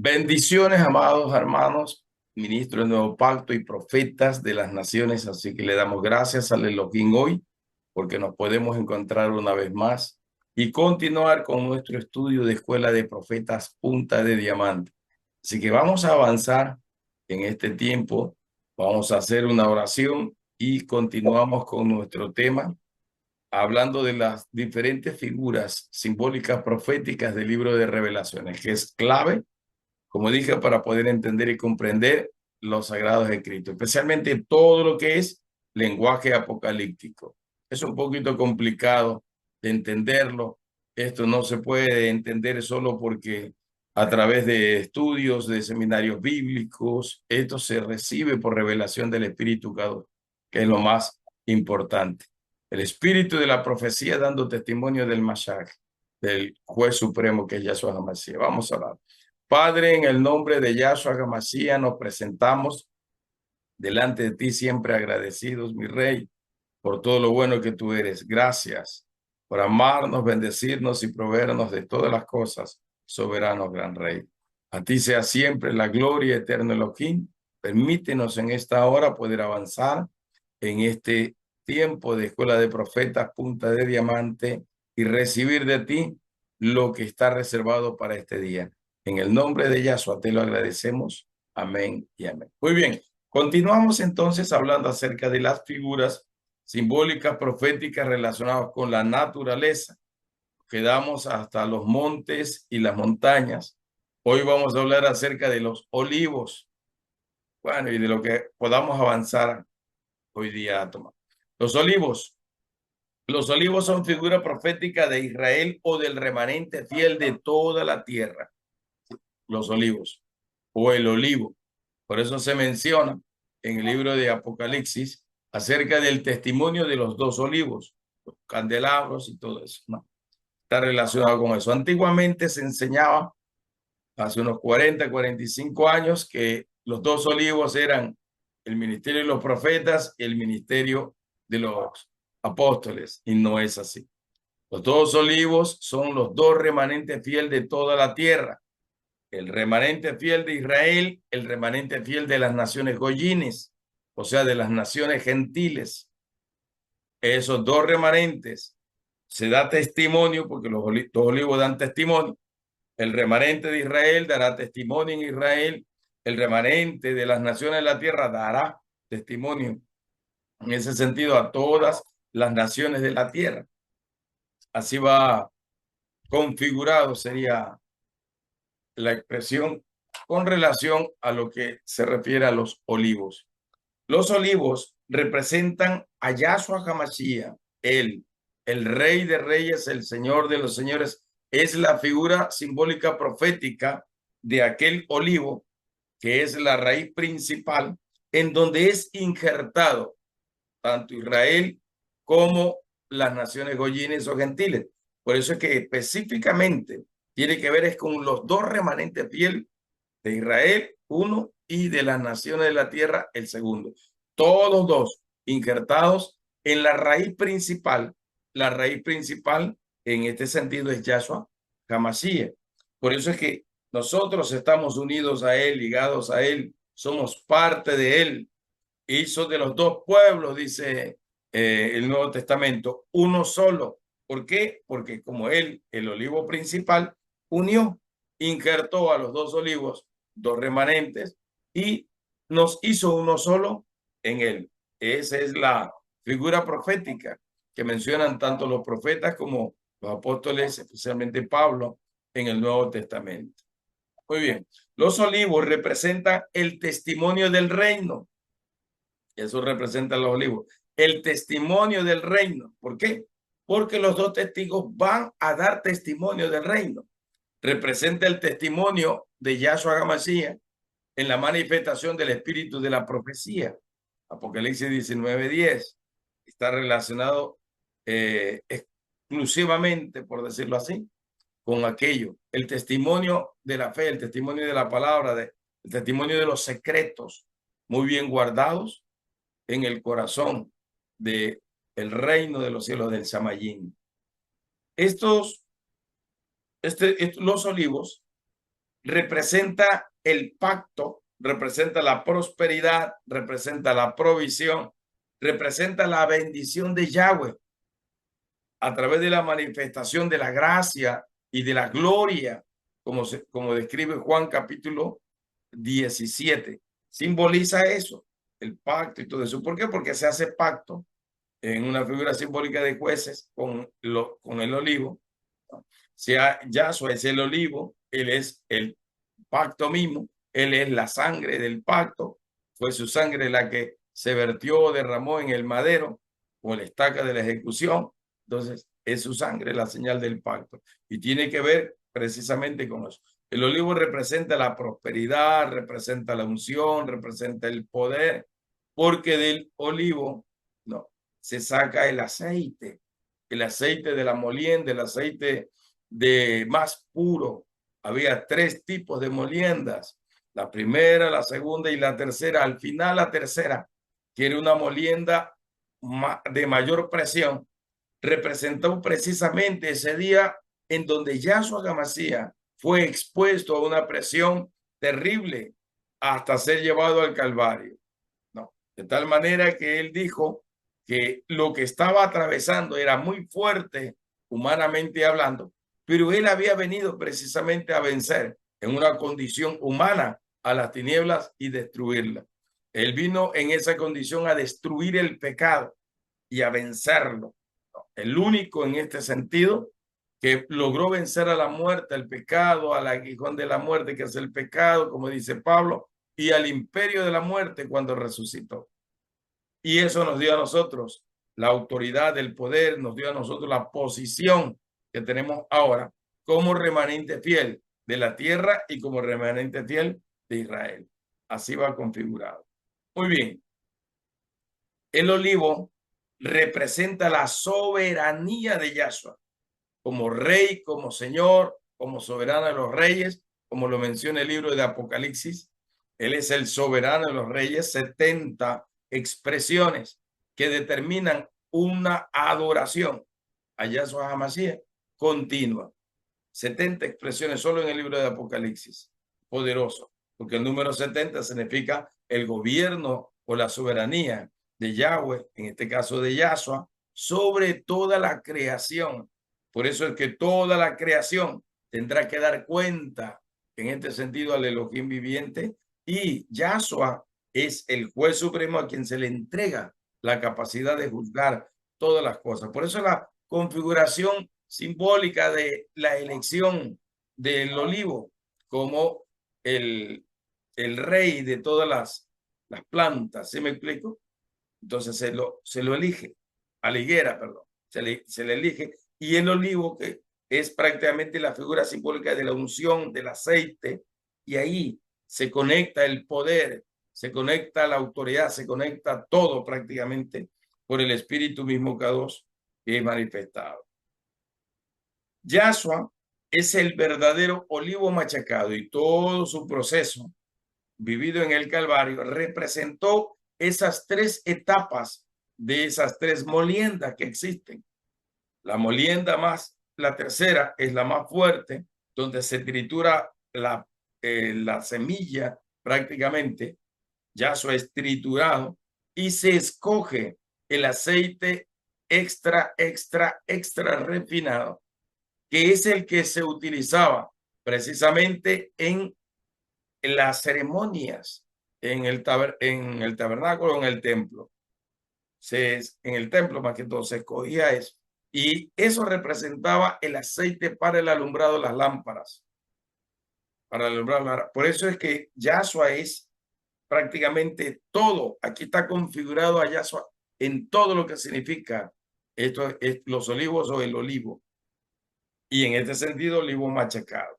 Bendiciones, amados hermanos, ministros del nuevo pacto y profetas de las naciones. Así que le damos gracias al Elohim hoy porque nos podemos encontrar una vez más y continuar con nuestro estudio de Escuela de Profetas Punta de Diamante. Así que vamos a avanzar en este tiempo. Vamos a hacer una oración y continuamos con nuestro tema, hablando de las diferentes figuras simbólicas proféticas del libro de Revelaciones, que es clave, como dije, para poder entender y comprender los sagrados escritos, especialmente todo lo que es lenguaje apocalíptico. Es un poquito complicado de entenderlo. Esto no se puede entender solo porque a través de estudios, de seminarios bíblicos, esto se recibe por revelación del Espíritu, que es lo más importante. El espíritu de la profecía dando testimonio del Mashiach, del juez supremo que es Yahshua HaMashiach. Vamos a hablar. Padre, en el nombre de Yahshua HaMashiach nos presentamos delante de ti siempre agradecidos, mi Rey, por todo lo bueno que tú eres. Gracias por amarnos, bendecirnos y proveernos de todas las cosas, soberano gran Rey. A ti sea siempre la gloria eterna, Elohim. Permítenos en esta hora poder avanzar en este tiempo de Escuela de Profetas, Punta de Diamante, y recibir de ti lo que está reservado para este día. En el nombre de Yahshua te lo agradecemos. Amén y amén. Muy bien, continuamos entonces hablando acerca de las figuras simbólicas proféticas relacionadas con la naturaleza. Quedamos hasta los montes y las montañas. Hoy vamos a hablar acerca de los olivos. Bueno, y de lo que podamos avanzar hoy día a tomar. Los olivos. Los olivos son figura profética de Israel o del remanente fiel de toda la tierra. Los olivos o el olivo. Por eso se menciona en el libro de Apocalipsis acerca del testimonio de los dos olivos, los candelabros y todo eso, ¿no? Está relacionado con eso. Antiguamente se enseñaba, hace unos 45 años, que los dos olivos eran el ministerio de los profetas y el ministerio de los apóstoles, y no es así. Los dos olivos son los dos remanentes fieles de toda la tierra. El remanente fiel de Israel, el remanente fiel de las naciones goyines, o sea, de las naciones gentiles. Esos dos remanentes se da testimonio, porque los olivos dan testimonio. El remanente de Israel dará testimonio en Israel. El remanente de las naciones de la tierra dará testimonio en ese sentido a todas las naciones de la tierra. Así va configurado, sería la expresión con relación a lo que se refiere a los olivos. Los olivos representan a Yahshua HaMashiach, el Rey de Reyes, el Señor de los Señores. Es la figura simbólica profética de aquel olivo que es la raíz principal en donde es injertado tanto Israel como las naciones goyines o gentiles. Por eso es que específicamente tiene que ver es con los dos remanentes fieles de Israel, uno, y de las naciones de la tierra, el segundo. Todos dos injertados en la raíz principal. La raíz principal en este sentido es Yahshua HaMashiach. Por eso es que nosotros estamos unidos a él, ligados a él, somos parte de él. Hizo de los dos pueblos, dice el Nuevo Testamento, uno solo. ¿Por qué? Porque como él, el olivo principal, unió, injertó a los dos olivos, dos remanentes, y nos hizo uno solo en él. Esa es la figura profética que mencionan tanto los profetas como los apóstoles, especialmente Pablo, en el Nuevo Testamento. Muy bien, los olivos representan el testimonio del reino. Eso representa los olivos. El testimonio del reino. ¿Por qué? Porque los dos testigos van a dar testimonio del reino. Representa el testimonio de Yahshua HaMashiach en la manifestación del espíritu de la profecía. Apocalipsis 19:10 está relacionado exclusivamente, por decirlo así, con aquello. El testimonio de la fe, el testimonio de la palabra, el testimonio de los secretos muy bien guardados en el corazón de el reino de los cielos del Samayín. Los olivos representa el pacto, representa la prosperidad, representa la provisión, representa la bendición de Yahweh a través de la manifestación de la gracia y de la gloria, como describe Juan capítulo 17. Simboliza eso, el pacto y todo eso. ¿Por qué? Porque se hace pacto en una figura simbólica de jueces con el olivo. Sea Yahshua es el olivo, él es el pacto mismo, él es la sangre del pacto, fue su sangre la que se vertió, derramó en el madero o la estaca de la ejecución. Entonces, es su sangre la señal del pacto y tiene que ver precisamente con eso. El olivo representa la prosperidad, representa la unción, representa el poder, porque del olivo no se saca el aceite de la molienda, el aceite de más puro. Había 3 tipos de moliendas, la primera, la segunda y la tercera. Al final la tercera, que era una molienda de mayor presión, representó precisamente ese día en donde Yahshua Hamashiach fue expuesto a una presión terrible hasta ser llevado al Calvario. No, de tal manera que él dijo que lo que estaba atravesando era muy fuerte, humanamente hablando, pero él había venido precisamente a vencer en una condición humana a las tinieblas y destruirlas. Él vino en esa condición a destruir el pecado y a vencerlo. El único en este sentido que logró vencer a la muerte, al pecado, al aguijón de la muerte, que es el pecado, como dice Pablo, y al imperio de la muerte cuando resucitó. Y eso nos dio a nosotros la autoridad del poder, nos dio a nosotros la posición que tenemos ahora como remanente fiel de la tierra y como remanente fiel de Israel. Así va configurado. Muy bien. El olivo representa la soberanía de Yahshua como rey, como señor, como soberano de los reyes, como lo menciona el libro de Apocalipsis. Él es el soberano de los reyes, 70 expresiones que determinan una adoración a Yahshua HaMashiach continua. 70 expresiones solo en el libro de Apocalipsis. Poderoso, porque el número 70 significa el gobierno o la soberanía de Yahweh, en este caso de Yahshua, sobre toda la creación. Por eso es que toda la creación tendrá que dar cuenta, en este sentido, al Elohim viviente, y Yahshua es el juez supremo a quien se le entrega la capacidad de juzgar todas las cosas. Por eso la configuración simbólica de la elección del olivo como el rey de todas las plantas, ¿sí me explico? Entonces se lo elige, a la higuera, perdón, se le elige, y el olivo, que es prácticamente la figura simbólica de la unción, del aceite, y ahí se conecta el poder, se conecta la autoridad, se conecta todo prácticamente por el Espíritu mismo K2 que es manifestado. Yahshua es el verdadero olivo machacado y todo su proceso vivido en el Calvario representó esas 3 etapas de esas 3 moliendas que existen. La molienda más, la tercera es la más fuerte, donde se tritura la semilla prácticamente, Yahshua es triturado y se escoge el aceite extra refinado, que es el que se utilizaba precisamente en las ceremonias, en el tabernáculo, en el templo. En el templo más que todo se escogía eso. Y eso representaba el aceite para el alumbrado de las lámparas. Para el alumbrado. Por eso es que Yahshua es prácticamente todo. Aquí está configurado a Yahshua en todo lo que significa esto, los olivos o el olivo. Y en este sentido, olivo machacado.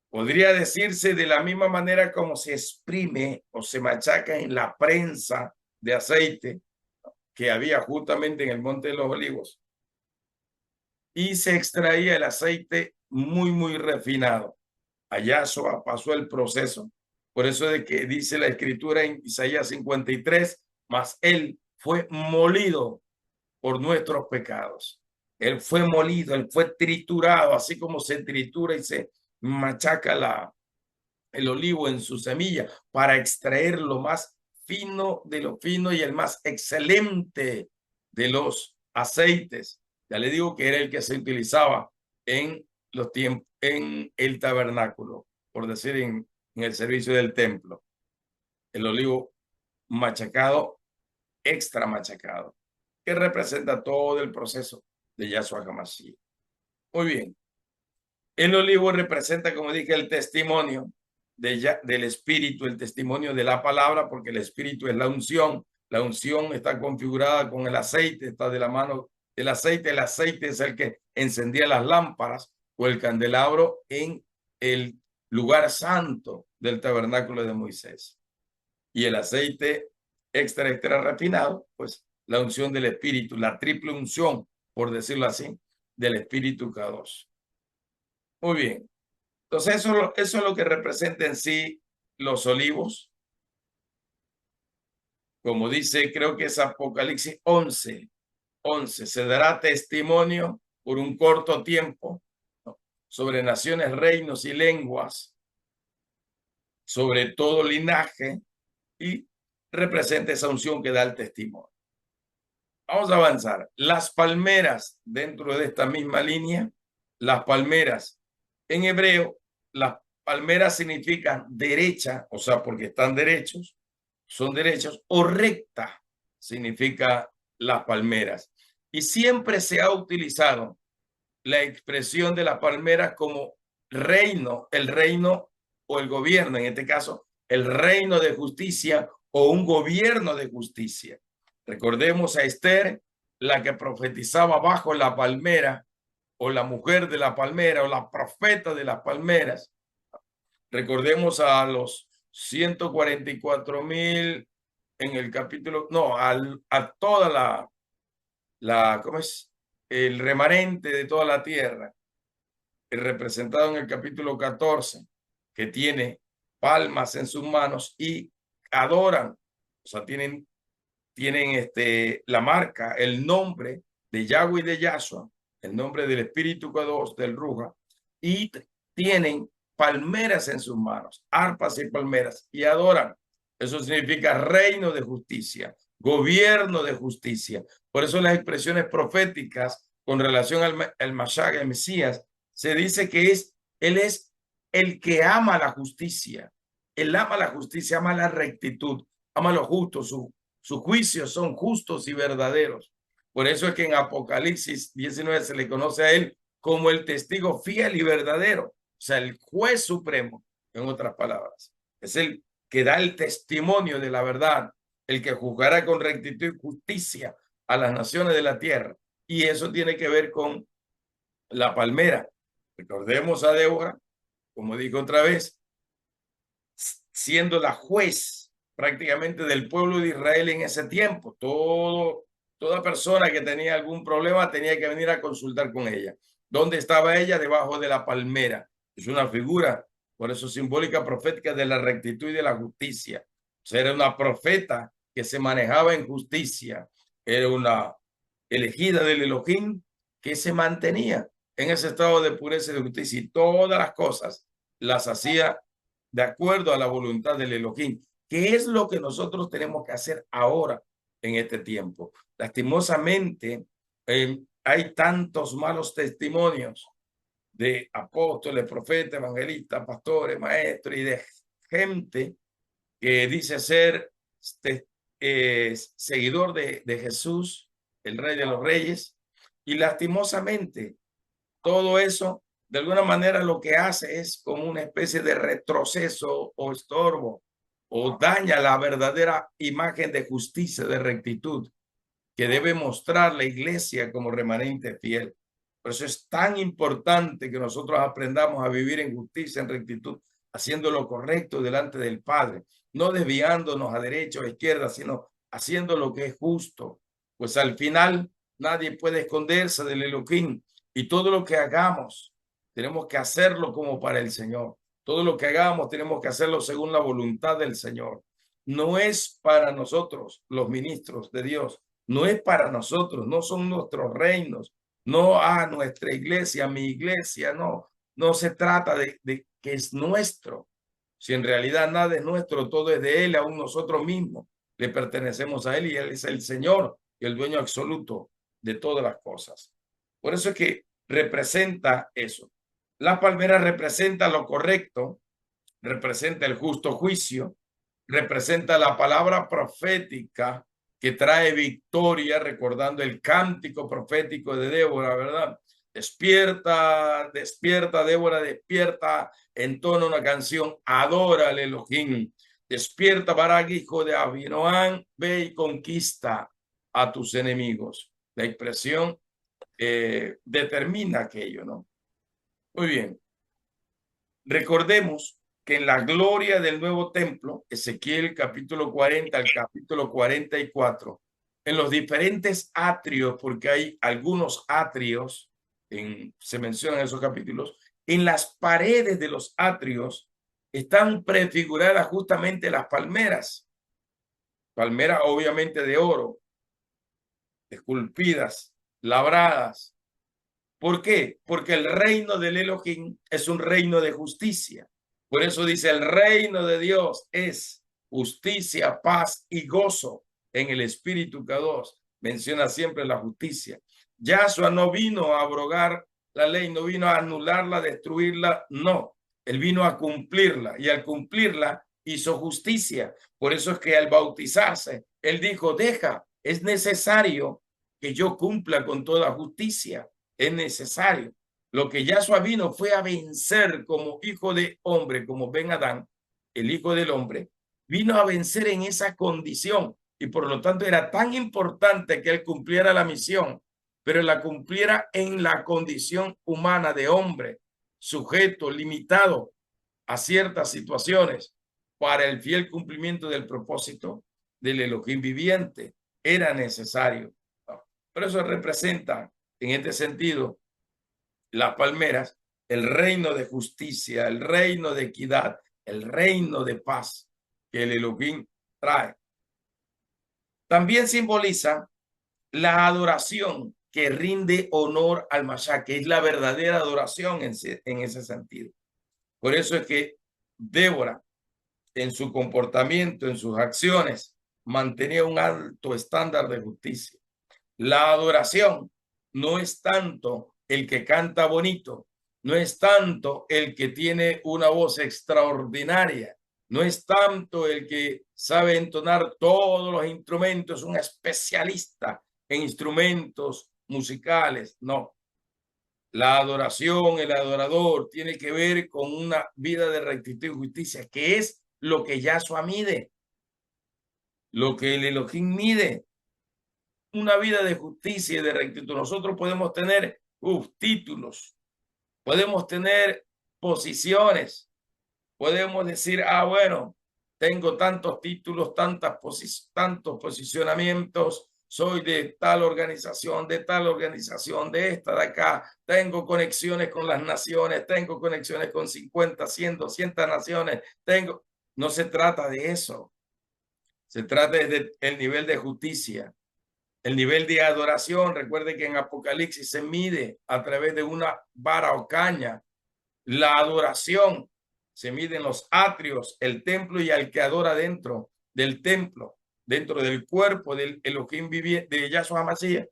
Podría decirse de la misma manera como se exprime o se machaca en la prensa de aceite que había justamente en el Monte de los Olivos. Y se extraía el aceite muy refinado. A Yahshua pasó el proceso. Por eso de que dice la escritura en Isaías 53, mas él fue molido por nuestros pecados. Él fue molido, él fue triturado, así como se tritura y se machaca el olivo en su semilla para extraer lo más fino de lo fino y el más excelente de los aceites. Ya le digo que era el que se utilizaba en los tiempos, en el tabernáculo, por decir, en el servicio del templo. El olivo machacado, extra machacado, que representa todo el proceso de Yahshua HaMashiach. Muy bien. El olivo representa, como dije, el testimonio del Espíritu, el testimonio de la palabra, porque el Espíritu es la unción. La unción está configurada con el aceite, está de la mano del aceite. El aceite es el que encendía las lámparas o el candelabro en el lugar santo del tabernáculo de Moisés. Y el aceite extra refinado, pues la unción del Espíritu, la triple unción, por decirlo así, del Espíritu Kadosh. Muy bien. Entonces, eso es lo que representa en sí los olivos. Como dice, creo que es Apocalipsis 11, se dará testimonio por un corto tiempo, ¿no?, sobre naciones, reinos y lenguas, sobre todo linaje, y representa esa unción que da el testimonio. Vamos a avanzar. Las palmeras, dentro de esta misma línea, las palmeras en hebreo, las palmeras significan derecha, o sea, porque están derechos, son derechos, o recta significa las palmeras. Y siempre se ha utilizado la expresión de las palmeras como reino, el reino o el gobierno, en este caso, el reino de justicia o un gobierno de justicia. Recordemos a Esther, la que profetizaba bajo la palmera, o la mujer de la palmera, o la profeta de las palmeras. Recordemos a los 144,000 en el capítulo, no, a toda ¿cómo es? El remanente de toda la tierra, representado en el capítulo 14, que tiene palmas en sus manos y adoran, o sea, tienen la marca, el nombre de Yahweh y de Yahshua, el nombre del Espíritu Kadosh, del Ruja, y tienen palmeras en sus manos, arpas y palmeras, y adoran. Eso significa reino de justicia, gobierno de justicia. Por eso las expresiones proféticas con relación al Mashiach, al Mesías, se dice que él es el que ama la justicia. Él ama la justicia, ama la rectitud, ama lo justo, sus juicios son justos y verdaderos. Por eso es que en Apocalipsis 19 se le conoce a él como el testigo fiel y verdadero, o sea, el juez supremo, en otras palabras. Es el que da el testimonio de la verdad, el que juzgará con rectitud y justicia a las naciones de la tierra. Y eso tiene que ver con la palmera. Recordemos a Débora, como dijo otra vez, siendo la juez prácticamente del pueblo de Israel en ese tiempo. Toda persona que tenía algún problema tenía que venir a consultar con ella. ¿Dónde estaba ella? Debajo de la palmera. Es una figura, por eso simbólica, profética de la rectitud y de la justicia. O sea, era una profeta que se manejaba en justicia. Era una elegida del Elohim que se mantenía en ese estado de pureza y de justicia, y todas las cosas las hacía de acuerdo a la voluntad del Elohim. ¿Qué es lo que nosotros tenemos que hacer ahora en este tiempo? Lastimosamente, hay tantos malos testimonios de apóstoles, profetas, evangelistas, pastores, maestros y de gente que dice ser seguidor de Jesús, el Rey de los Reyes, y lastimosamente todo eso de alguna manera lo que hace es como una especie de retroceso o estorbo, o daña la verdadera imagen de justicia, de rectitud que debe mostrar la iglesia como remanente fiel. Por eso es tan importante que nosotros aprendamos a vivir en justicia, en rectitud, haciendo lo correcto delante del Padre, no desviándonos a derecha o a izquierda, sino haciendo lo que es justo. Pues al final nadie puede esconderse del Elohim, y todo lo que hagamos tenemos que hacerlo como para el Señor. Todo lo que hagamos tenemos que hacerlo según la voluntad del Señor. No es para nosotros, los ministros de Dios, no es para nosotros, no son nuestros reinos, no a nuestra iglesia, mi iglesia, no. no se trata de que es nuestro. Si en realidad nada es nuestro, todo es de Él, aún nosotros mismos le pertenecemos a Él y Él es el Señor y el dueño absoluto de todas las cosas. Por eso es que representa eso. La palmera representa lo correcto, representa el justo juicio, representa la palabra profética que trae victoria, recordando el cántico profético de Débora, ¿verdad? Despierta, despierta, Débora, despierta, entona una canción, adora al Elohim. Despierta, Barak, hijo de Abinoam, ve y conquista a tus enemigos. La expresión determina aquello, ¿no? Muy bien. Recordemos que en la gloria del nuevo templo, Ezequiel capítulo 40 al capítulo 44, en los diferentes atrios, porque hay algunos atrios, se mencionan esos capítulos, en las paredes de los atrios están prefiguradas justamente las palmeras, palmeras obviamente de oro, esculpidas, labradas. ¿Por qué? Porque el reino del Elohim es un reino de justicia. Por eso dice, el reino de Dios es justicia, paz y gozo en el Espíritu Kadosh. Menciona siempre la justicia. Yahshua no vino a abrogar la ley, no vino a anularla, destruirla, no. Él vino a cumplirla y al cumplirla hizo justicia. Por eso es que al bautizarse, él dijo, deja, es necesario que yo cumpla con toda justicia. Es necesario. Lo que Yahshua vino fue a vencer como hijo de hombre, como Ben Adán, el hijo del hombre, vino a vencer en esa condición y por lo tanto era tan importante que él cumpliera la misión, pero la cumpliera en la condición humana de hombre, sujeto, limitado a ciertas situaciones para el fiel cumplimiento del propósito del Elohim viviente. Era necesario. Por eso representa en este sentido las palmeras, el reino de justicia, el reino de equidad, el reino de paz que el Elohim trae. También simboliza la adoración que rinde honor al Mashiach, que es la verdadera adoración en ese sentido. Por eso es que Débora, en su comportamiento, en sus acciones, mantenía un alto estándar de justicia. La adoración no es tanto el que canta bonito, no es tanto el que tiene una voz extraordinaria, no es tanto el que sabe entonar todos los instrumentos, un especialista en instrumentos musicales, no. La adoración, el adorador, tiene que ver con una vida de rectitud y justicia, que es lo que Yahshua mide, lo que el Elohim mide. Una vida de justicia y de rectitud. Nosotros podemos tener títulos, podemos tener posiciones, podemos decir, bueno, tengo tantos títulos, tantos posicionamientos, soy de tal organización, de esta, de acá, tengo conexiones con las naciones, tengo conexiones con 50, 100, 200 naciones, no se trata de eso, se trata del nivel de justicia. El nivel de adoración, recuerde que en Apocalipsis se mide a través de una vara o caña. La adoración se mide en los atrios, el templo y al que adora dentro del templo, dentro del cuerpo del Elohim viviente, de Yahshua HaMashiach,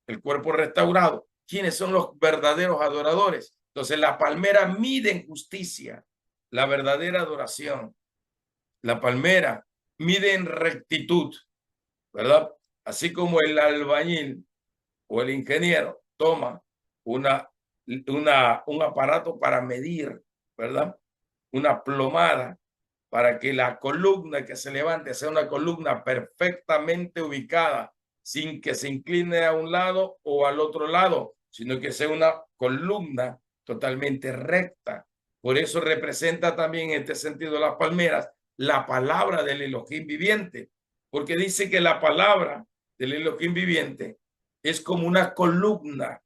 el cuerpo restaurado. ¿Quiénes son los verdaderos adoradores? Entonces la palmera mide en justicia la verdadera adoración. La palmera mide en rectitud, ¿verdad? Así como el albañil o el ingeniero toma un aparato para medir, ¿verdad? Una plomada para que la columna que se levante sea una columna perfectamente ubicada, sin que se incline a un lado o al otro lado, sino que sea una columna totalmente recta. Por eso representa también en este sentido las palmeras la palabra del Elohim viviente, porque dice que la palabra del Elohim viviente es como una columna,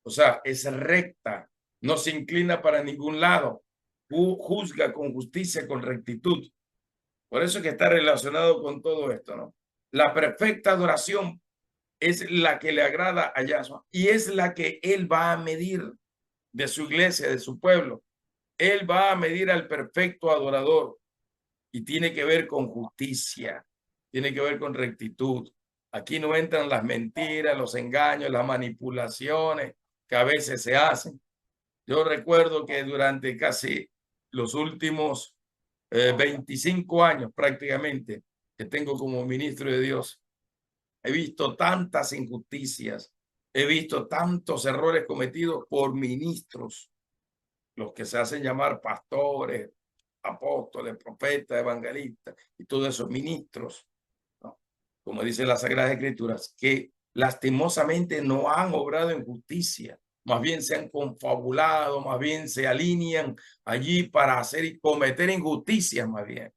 o sea, es recta, no se inclina para ningún lado, juzga con justicia, con rectitud. Por eso es que está relacionado con todo esto, ¿no? La perfecta adoración es la que le agrada a Yahshua y es la que él va a medir. de su iglesia, de su pueblo. Él va a medir al perfecto adorador y tiene que ver con justicia, tiene que ver con rectitud. Aquí no entran las mentiras, los engaños, las manipulaciones que a veces se hacen. Yo recuerdo que durante casi los últimos 25 años prácticamente que tengo como ministro de Dios, he visto tantas injusticias, he visto tantos errores cometidos por ministros, los que se hacen llamar pastores, apóstoles, profetas, evangelistas y todos esos ministros, ¿no? Como dice las Sagradas Escrituras, que lastimosamente no han obrado en justicia, más bien se han confabulado, más bien se alinean allí para hacer y cometer injusticias, más bien,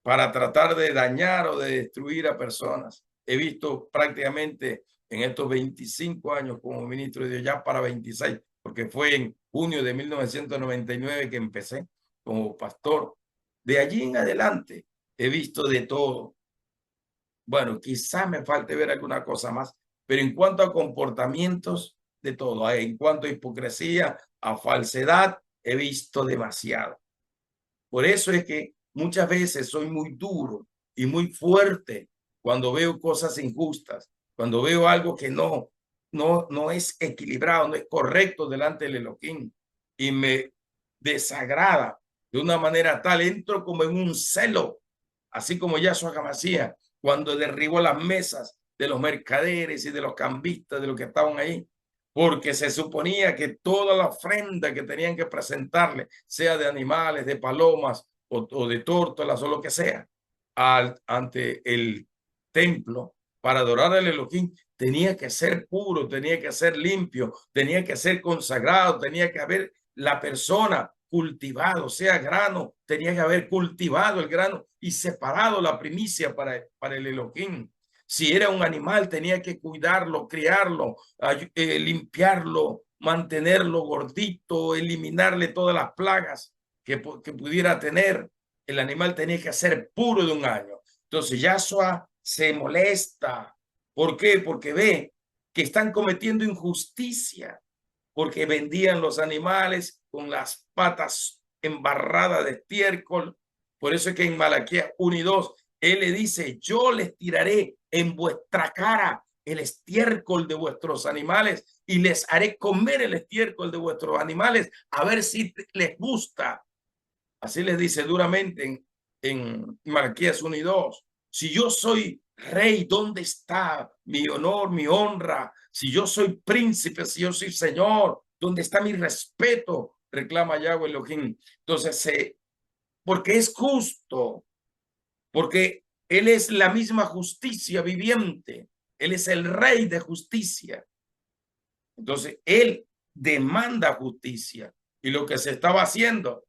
para tratar de dañar o de destruir a personas. He visto prácticamente en estos 25 años como ministro de Dios, ya para 26, porque fue en junio de 1999 que empecé como pastor. De allí en adelante he visto de todo. Bueno, quizás me falte ver alguna cosa más, pero en cuanto a comportamientos, de todo. En cuanto a hipocresía, a falsedad, he visto demasiado. Por eso es que muchas veces soy muy duro y muy fuerte cuando veo cosas injustas, cuando veo algo que no es equilibrado, no es correcto delante del Elohim y me desagrada de una manera tal, entro como en un celo, así como Yahshua Hamashiach cuando derribó las mesas de los mercaderes y de los cambistas, de los que estaban ahí, porque se suponía que toda la ofrenda que tenían que presentarle, sea de animales, de palomas o de tórtolas o lo que sea, ante el templo para adorar al Elohim, tenía que ser puro, tenía que ser limpio, tenía que ser consagrado, tenía que haber la persona cultivado, sea grano, tenía que haber cultivado el grano y separado la primicia para el Elohim. Si era un animal, tenía que cuidarlo, criarlo, limpiarlo, mantenerlo gordito, eliminarle todas las plagas que pudiera tener. El animal tenía que ser puro de un año. Entonces Yahshua se molesta. ¿Por qué? Porque ve que están cometiendo injusticia, porque vendían los animales con las patas embarradas de estiércol. Por eso es que en Malaquías 1 y 2, él le dice, yo les tiraré en vuestra cara el estiércol de vuestros animales y les haré comer el estiércol de vuestros animales a ver si les gusta. Así les dice duramente en Malaquías 1 y 2. Si yo soy rey, ¿dónde está mi honor, mi honra? Si yo soy príncipe, si yo soy señor, ¿dónde está mi respeto? Reclama Yahweh Elohim. Entonces, porque es justo, porque Él es la misma justicia viviente. Él es el rey de justicia. Entonces, Él demanda justicia. Y lo que se estaba haciendo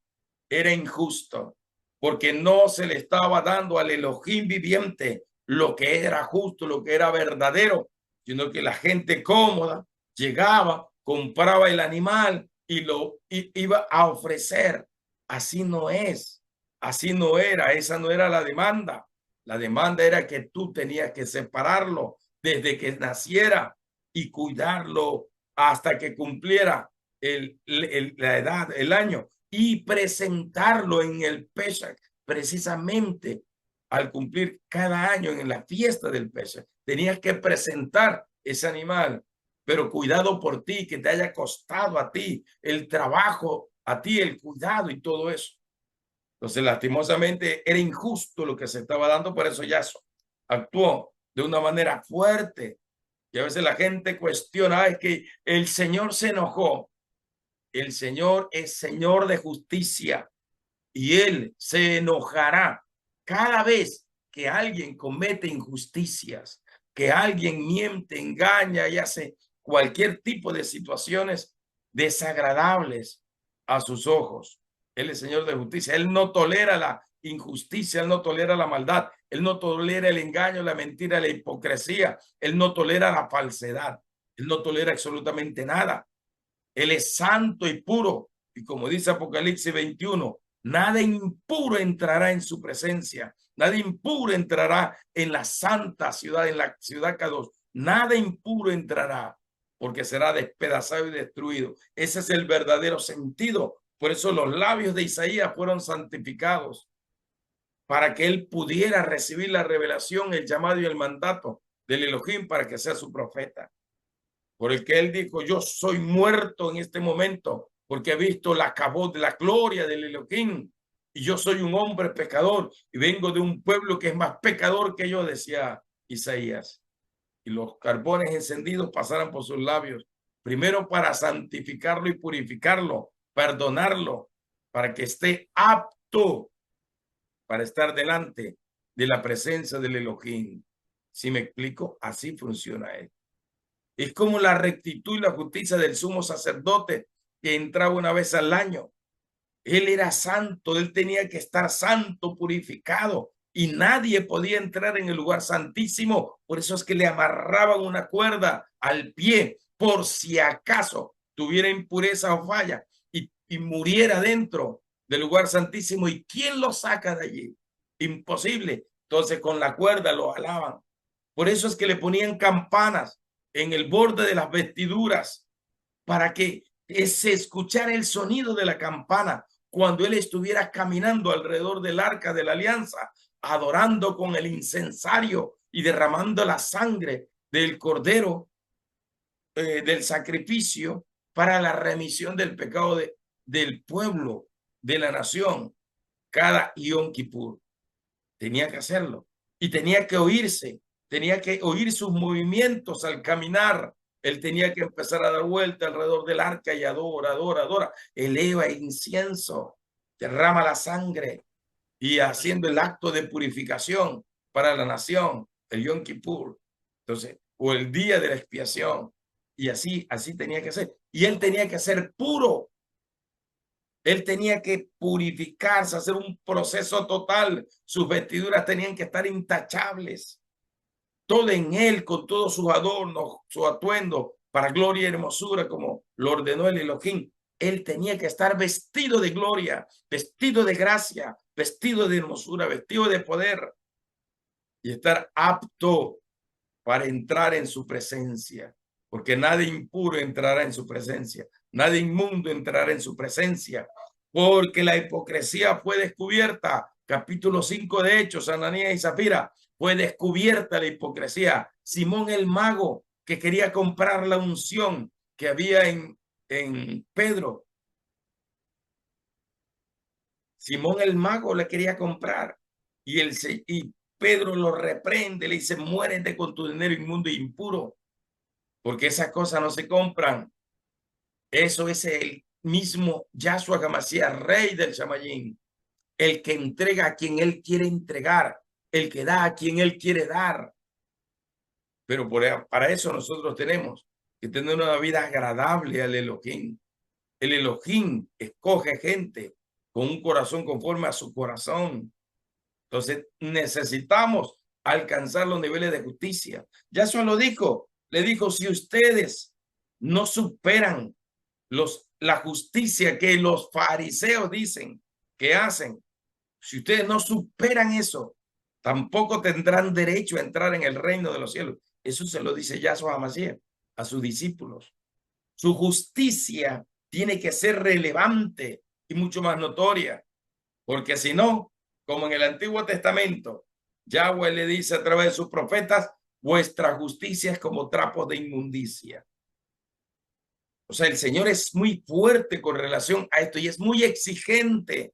era injusto, porque no se le estaba dando al Elohim viviente lo que era justo, lo que era verdadero, sino que la gente cómoda llegaba, compraba el animal y lo iba a ofrecer. Así no es, así no era, esa no era la demanda. La demanda era que tú tenías que separarlo desde que naciera y cuidarlo hasta que cumpliera la edad, el año, y presentarlo en el Pesach, precisamente al cumplir cada año en la fiesta del Pesach. Tenías que presentar ese animal, pero cuidado por ti, que te haya costado a ti el trabajo, a ti el cuidado y todo eso. Entonces, lastimosamente, era injusto lo que se estaba dando, por eso Yahshua actuó de una manera fuerte. Y a veces la gente cuestiona, es que el Señor se enojó. El Señor es Señor de justicia y Él se enojará cada vez que alguien comete injusticias, que alguien miente, engaña y hace cualquier tipo de situaciones desagradables a sus ojos. Él es Señor de justicia. Él no tolera la injusticia, Él no tolera la maldad, Él no tolera el engaño, la mentira, la hipocresía, Él no tolera la falsedad, Él no tolera absolutamente nada. Él es santo y puro. Y como dice Apocalipsis 21, nada impuro entrará en su presencia. Nada impuro entrará en la santa ciudad, en la ciudad K2. Nada impuro entrará. porque será despedazado y destruido. Ese es el verdadero sentido. Por eso los labios de Isaías fueron santificados, para que él pudiera recibir la revelación, el llamado y el mandato del Elohim para que sea su profeta. Por el que él dijo, yo soy muerto en este momento, porque he visto la cabot de la gloria del Elohim, y yo soy un hombre pecador, y vengo de un pueblo que es más pecador que yo, decía Isaías. Y los carbones encendidos pasaran por sus labios, primero para santificarlo y purificarlo, perdonarlo, para que esté apto para estar delante de la presencia del Elohim. ¿Sí me explico? Así funciona esto. Es como la rectitud y la justicia del sumo sacerdote que entraba una vez al año. Él era santo, él tenía que estar santo, purificado, y nadie podía entrar en el lugar santísimo. Por eso es que le amarraban una cuerda al pie, por si acaso tuviera impureza o falla y muriera dentro del lugar santísimo. ¿Y quién lo saca de allí? Imposible. Entonces con la cuerda lo alaban. Por eso es que le ponían campanas en el borde de las vestiduras para que se escuchara el sonido de la campana cuando él estuviera caminando alrededor del arca de la alianza, adorando con el incensario y derramando la sangre del cordero del sacrificio para la remisión del pecado del pueblo, de la nación, cada Yom Kippur. Tenía que hacerlo y tenía que oír sus movimientos al caminar. Él tenía que empezar a dar vuelta alrededor del arca y adora, adora, adora. Eleva incienso, derrama la sangre y haciendo el acto de purificación para la nación, el Yom Kippur. Entonces, o el día de la expiación. Y así tenía que ser. Y él tenía que ser puro. Él tenía que purificarse, hacer un proceso total. Sus vestiduras tenían que estar intachables. Todo en él, con todos sus adornos, su atuendo, para gloria y hermosura, como lo ordenó el Elohim. Él tenía que estar vestido de gloria, vestido de gracia, vestido de hermosura, vestido de poder, y estar apto para entrar en su presencia, porque nadie impuro entrará en su presencia, nadie inmundo entrará en su presencia, porque la hipocresía fue descubierta. Capítulo 5 de Hechos, Ananías y Zafira, fue descubierta la hipocresía. Simón el mago, que quería comprar la unción que había en Pedro. Simón el mago le quería comprar y Pedro lo reprende, le dice, muérete con tu dinero inmundo e impuro, porque esas cosas no se compran. Eso es el mismo Yahshua HaMashiach, rey del Shamayim, el que entrega a quien él quiere entregar, el que da a quien él quiere dar. Pero para eso nosotros tenemos que tener una vida agradable al Elohim. El Elohim escoge gente con un corazón conforme a su corazón. Entonces necesitamos alcanzar los niveles de justicia. Yahshua lo dijo, le dijo, si ustedes no superan la justicia que los fariseos dicen que hacen, si ustedes no superan eso, tampoco tendrán derecho a entrar en el reino de los cielos. Eso se lo dice Yahshua HaMashiach a sus discípulos. Su justicia tiene que ser relevante y mucho más notoria, porque si no, como en el Antiguo Testamento, Yahweh le dice a través de sus profetas, vuestra justicia es como trapos de inmundicia. O sea, el Señor es muy fuerte con relación a esto y es muy exigente.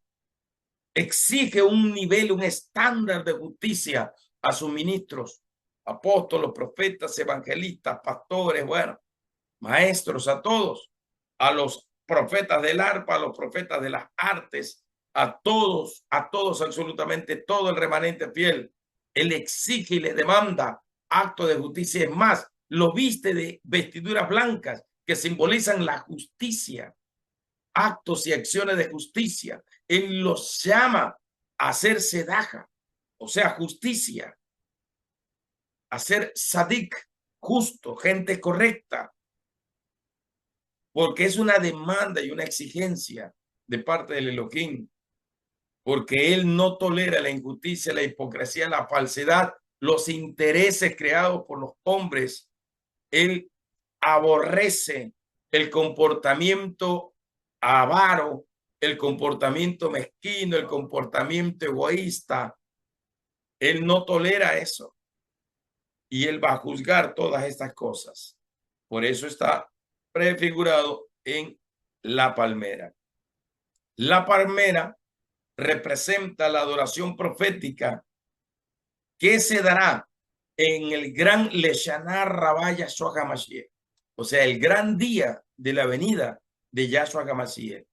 Exige un nivel, un estándar de justicia a sus ministros, apóstolos, profetas, evangelistas, pastores, bueno, maestros, a todos, a los profetas del arpa, a los profetas de las artes, a todos absolutamente todo el remanente fiel. Él exige y le demanda actos de justicia. Es más, lo viste de vestiduras blancas que simbolizan la justicia, actos y acciones de justicia. Él los llama a hacer sedaja, o sea, justicia, a ser sadik, justo, gente correcta, porque es una demanda y una exigencia de parte del Elohim, porque él no tolera la injusticia, la hipocresía, la falsedad, los intereses creados por los hombres. Él aborrece el comportamiento avaro, el comportamiento mezquino, el comportamiento egoísta. Él no tolera eso y él va a juzgar todas estas cosas. Por eso está prefigurado en la palmera. La palmera representa la adoración profética que se dará en el gran Leshaná Rabá Yahshua HaMashiach, o sea, el gran día de la venida de Yahshua HaMashiach.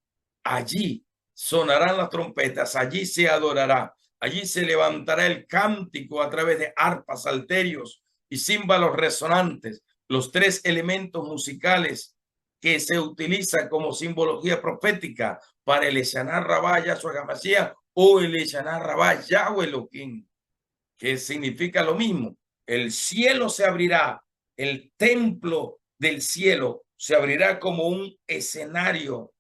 Allí sonarán las trompetas, allí se adorará, allí se levantará el cántico a través de arpas, salterios y címbalos resonantes, los tres elementos musicales que se utilizan como simbología profética para el Leshaná Rabá Yahshua HaMashiach o el Leshaná Rabá Yahweh Elohim, que significa lo mismo. El cielo se abrirá, el templo del cielo se abrirá como un escenario,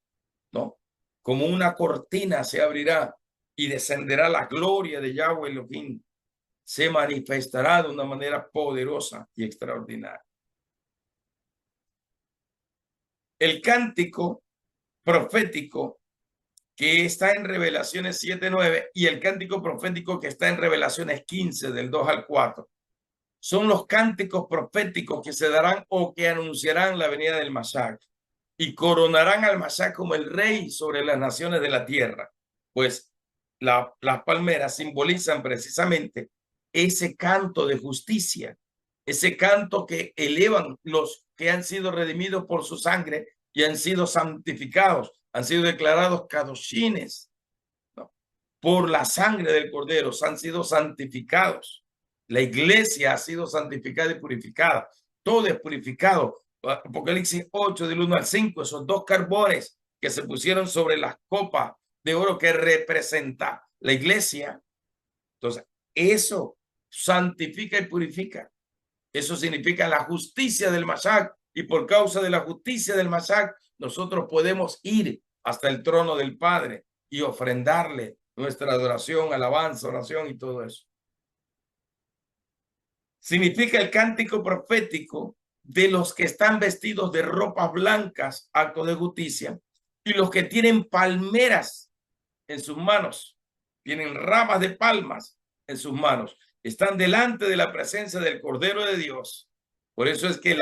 ¿no? Como una cortina se abrirá y descenderá la gloria de Yahweh Elohim. Se manifestará de una manera poderosa y extraordinaria. El cántico profético que está en Revelaciones 7:9 y el cántico profético que está en Revelaciones 15 del 2 al 4 son los cánticos proféticos que se darán o que anunciarán la venida del Mashiach y coronarán al Mashiach como el rey sobre las naciones de la tierra. Pues las palmeras simbolizan precisamente ese canto de justicia, ese canto que elevan los que han sido redimidos por su sangre y han sido santificados, han sido declarados kadoshines, ¿no? Por la sangre del Cordero, han sido santificados. La iglesia ha sido santificada y purificada. Todo es purificado. Apocalipsis 8, del 1 al 5, esos dos carbones que se pusieron sobre las copas de oro que representa la iglesia. Entonces, eso santifica y purifica. Eso significa la justicia del Mashiach, y por causa de la justicia del Mashiach, nosotros podemos ir hasta el trono del Padre y ofrendarle nuestra adoración, alabanza, oración y todo eso. Significa el cántico profético de los que están vestidos de ropas blancas, acto de justicia, y los que tienen palmeras en sus manos, tienen ramas de palmas en sus manos, están delante de la presencia del Cordero de Dios. Por eso es que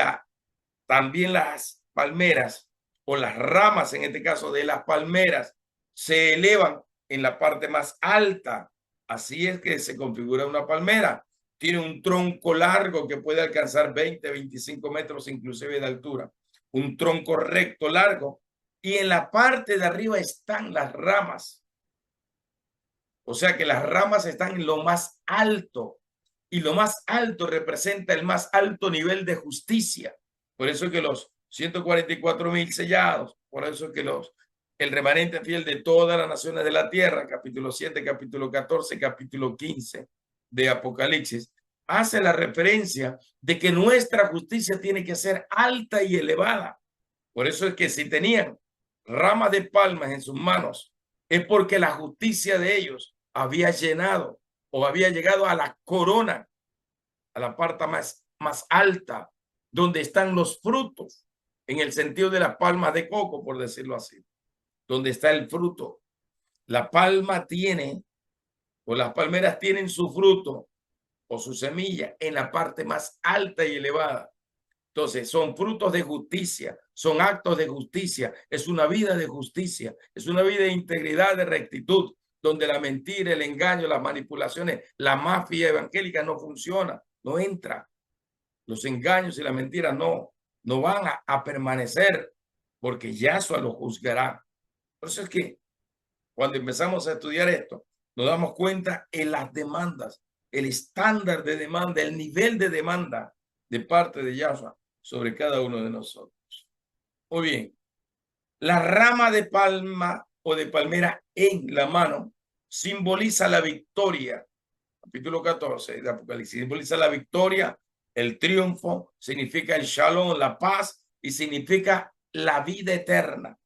también las palmeras o las ramas, en este caso de las palmeras, se elevan en la parte más alta. Así es que se configura una palmera. Tiene un tronco largo que puede alcanzar 20, 25 metros inclusive de altura. Un tronco recto largo. Y en la parte de arriba están las ramas. O sea que las ramas están en lo más alto. Y lo más alto representa el más alto nivel de justicia. Por eso que los 144,000 sellados, por eso que el remanente fiel de todas las naciones de la tierra, capítulo 7, capítulo 14, capítulo 15 de Apocalipsis, hace la referencia de que nuestra justicia tiene que ser alta y elevada. Por eso es que si tenían ramas de palmas en sus manos, es porque la justicia de ellos había llenado o había llegado a la corona, a la parte más alta, donde están los frutos, en el sentido de las palmas de coco, por decirlo así, donde está el fruto. La palma tiene, o las palmeras tienen su fruto o su semilla en la parte más alta y elevada. Entonces, son frutos de justicia, son actos de justicia, es una vida de justicia, es una vida de integridad, de rectitud, donde la mentira, el engaño, las manipulaciones, la mafia evangélica no funciona, no entra. Los engaños y las mentiras no van a permanecer, porque Yahshua lo juzgará. Por eso es que cuando empezamos a estudiar esto, nos damos cuenta en las demandas, el estándar de demanda, el nivel de demanda de parte de Yahshua sobre cada uno de nosotros. Muy bien, la rama de palma o de palmera en la mano simboliza la victoria. Capítulo 14 de Apocalipsis simboliza la victoria, el triunfo, significa el shalom, la paz, y significa la vida eterna.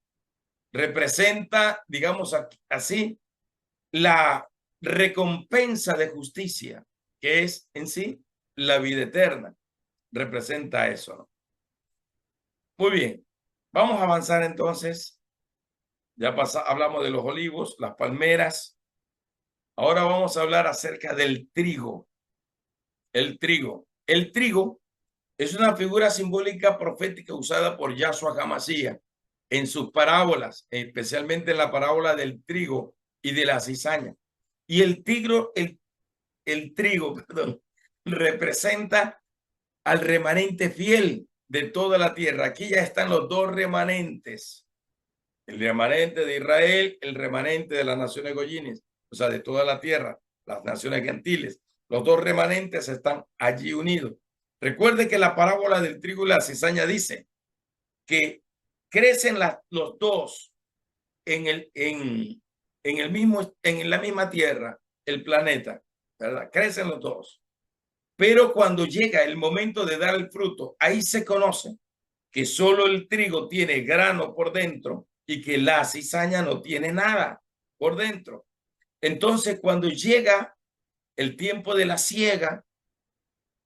Representa, digamos así, la recompensa de justicia, que es en sí la vida eterna. Representa eso, ¿no? Muy bien, vamos a avanzar entonces. Ya hablamos de los olivos, las palmeras. Ahora vamos a hablar acerca del trigo. El trigo. El trigo es una figura simbólica profética usada por Yahshua HaMashiach en sus parábolas, especialmente en la parábola del trigo y de la cizaña. Y el trigo, perdón, representa al remanente fiel de toda la tierra. Aquí ya están los dos remanentes, el remanente de Israel, el remanente de las naciones goyines, o sea, de toda la tierra, las naciones gentiles. Los dos remanentes están allí unidos. Recuerde que la parábola del trigo y la cizaña dice que crecen los dos en la misma tierra, el planeta, ¿verdad? Crecen los dos. Pero cuando llega el momento de dar el fruto, ahí se conoce que solo el trigo tiene grano por dentro y que la cizaña no tiene nada por dentro. Entonces, cuando llega el tiempo de la siega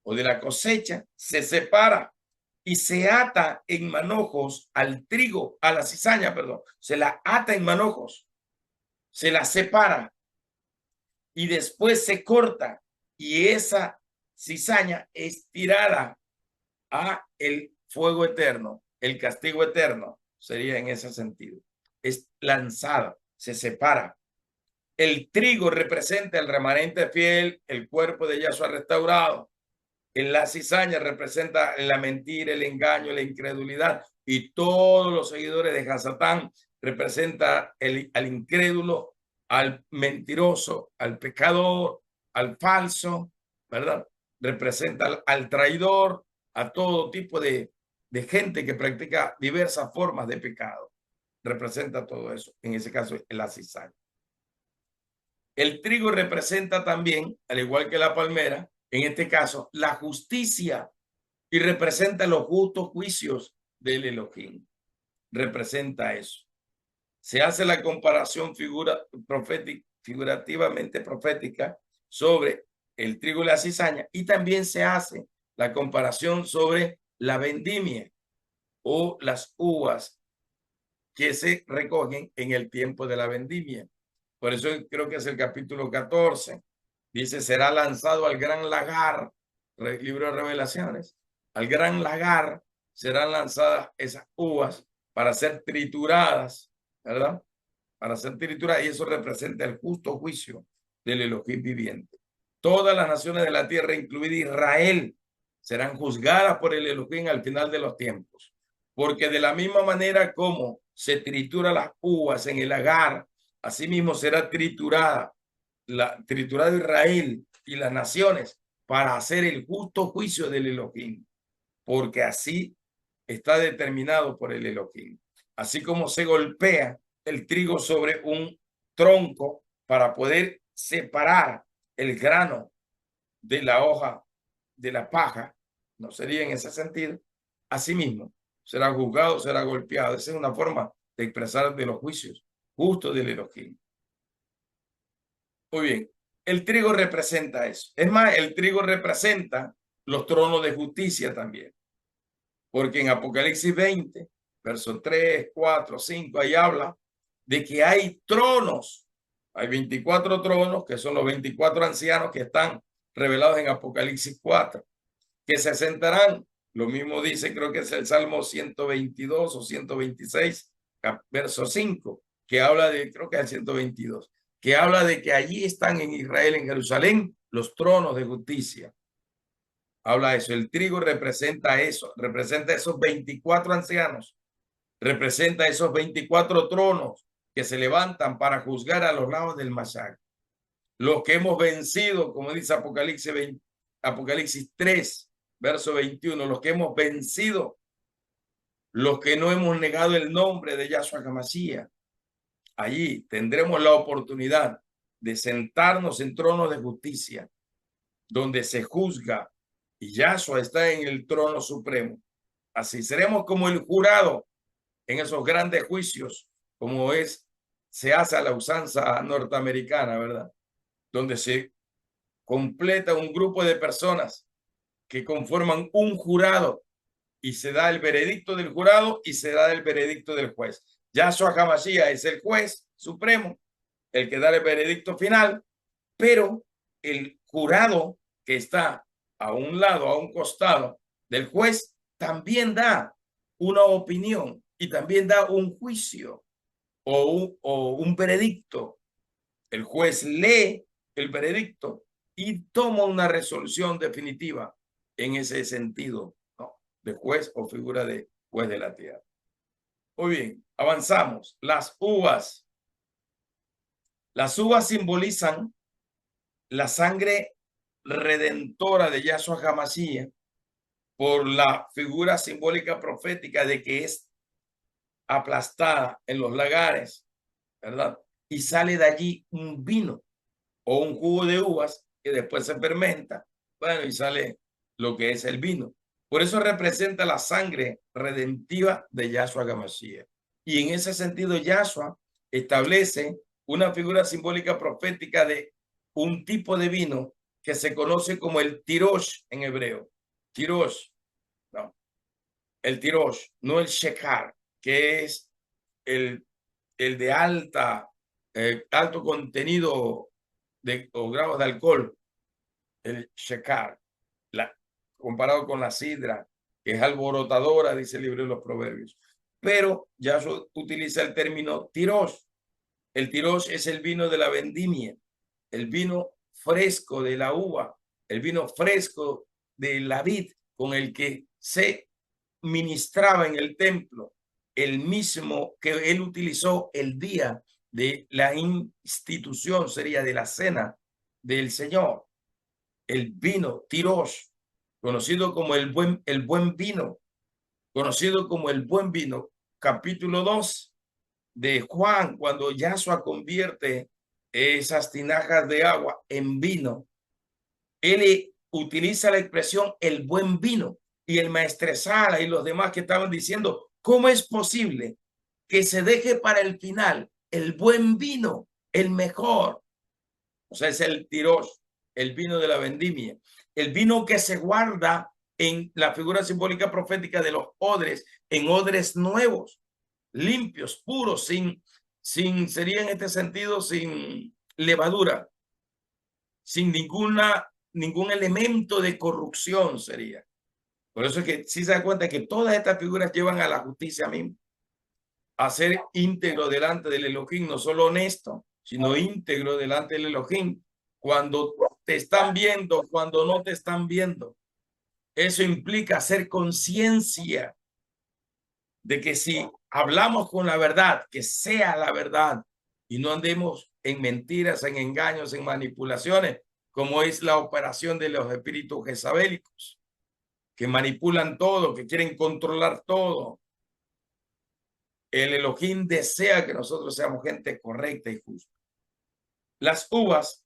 o de la cosecha, se separa y se ata en manojos al trigo, a la cizaña, perdón, se la ata en manojos, se la separa y después se corta y esa cizaña es tirada a el fuego eterno, el castigo eterno, sería en ese sentido. Es lanzada, se separa. El trigo representa el remanente fiel, el cuerpo de Yahshua restaurado. En la cizaña representa la mentira, el engaño, la incredulidad. Y todos los seguidores de Hasatán representa al incrédulo, al mentiroso, al pecador, al falso, ¿verdad? Representa al traidor, a todo tipo de gente que practica diversas formas de pecado. Representa todo eso, en ese caso, la cizaña. El trigo representa también, al igual que la palmera, en este caso, la justicia y representa los justos juicios del Elohim. Representa eso. Se hace la comparación figurativamente profética sobre el trigo y la cizaña y también se hace la comparación sobre la vendimia o las uvas que se recogen en el tiempo de la vendimia. Por eso creo que es el capítulo 14. Dice, será lanzado al gran lagar, libro de Revelaciones, al gran lagar serán lanzadas esas uvas para ser trituradas, ¿verdad? Para ser trituradas, y eso representa el justo juicio del Elohim viviente. Todas las naciones de la tierra, incluida Israel, serán juzgadas por el Elohim al final de los tiempos. Porque de la misma manera como se tritura las uvas en el lagar, asimismo será triturada Israel y las naciones para hacer el justo juicio del Elohim, porque así está determinado por el Elohim. Así como se golpea el trigo sobre un tronco para poder separar el grano de la hoja de la paja, no sería en ese sentido, asimismo será juzgado, será golpeado. Esa es una forma de expresar de los juicios justos del Elohim. Muy bien, el trigo representa eso. Es más, el trigo representa los tronos de justicia también. Porque en Apocalipsis 20, versos 3, 4, 5, ahí habla de que hay tronos. Hay 24 tronos, que son los 24 ancianos que están revelados en Apocalipsis 4, que se sentarán. Lo mismo dice, creo que es el Salmo 122 o 126, verso 5, que habla de, creo que es el 122, que habla de que allí están en Israel, en Jerusalén, los tronos de justicia. Habla eso. El trigo representa eso, representa esos 24 ancianos, representa esos 24 tronos que se levantan para juzgar a los lados del Mashiach. Los que hemos vencido, como dice Apocalipsis 3, verso 21, los que hemos vencido, los que no hemos negado el nombre de Yahshua HaMashiach. Allí tendremos la oportunidad de sentarnos en tronos de justicia, donde se juzga y Yahshua está en el trono supremo. Así seremos como el jurado en esos grandes juicios, como se hace a la usanza norteamericana, ¿verdad? Donde se completa un grupo de personas que conforman un jurado y se da el veredicto del jurado y se da el veredicto del juez. Yahshua HaMashiach es el juez supremo, el que da el veredicto final, pero el jurado que está a un lado, a un costado del juez, también da una opinión y también da un juicio o un veredicto. El juez lee el veredicto y toma una resolución definitiva en ese sentido, ¿no? De juez o figura de juez de la tierra. Muy bien, avanzamos. Las uvas. Las uvas simbolizan la sangre redentora de Yahshua HaMashiach por la figura simbólica profética de que es aplastada en los lagares, ¿verdad? Y sale de allí un vino o un jugo de uvas que después se fermenta, bueno, y sale lo que es el vino. Por eso representa la sangre redentiva de Yahshua HaMashiach. Y en ese sentido, Yahshua establece una figura simbólica profética de un tipo de vino que se conoce como el tirosh en hebreo. Tirosh, no, el tirosh, no el shekar, que es el, el de alto contenido o grados de alcohol, el shekar, comparado con la sidra, que es alborotadora, dice el libro de los Proverbios. Pero ya utiliza el término tirosh. El tirosh es el vino de la vendimia, el vino fresco de la uva, el vino fresco de la vid con el que se ministraba en el templo, el mismo que él utilizó el día de la institución, sería de la cena del Señor. El vino, tirosh, conocido como el buen vino, conocido como el buen vino, capítulo 2 de Juan, cuando Yahshua convierte esas tinajas de agua en vino, él utiliza la expresión el buen vino, y el maestresala y los demás que estaban diciendo, ¿cómo es posible que se deje para el final el buen vino, el mejor? O sea, es el tirosh, el vino de la vendimia, el vino que se guarda en la figura simbólica profética de los odres, en odres nuevos, limpios, puros, sería en este sentido, sin levadura, sin ningún elemento de corrupción sería. Por eso es que si se da cuenta que todas estas figuras llevan a la justicia misma, a ser íntegro delante del Elohim, no solo honesto, sino íntegro delante del Elohim, cuando te están viendo, cuando no te están viendo. Eso implica hacer conciencia de que si hablamos con la verdad, que sea la verdad, y no andemos en mentiras, en engaños, en manipulaciones, como es la operación de los espíritus jezabélicos, que manipulan todo, que quieren controlar todo. El Elohim desea que nosotros seamos gente correcta y justa. Las uvas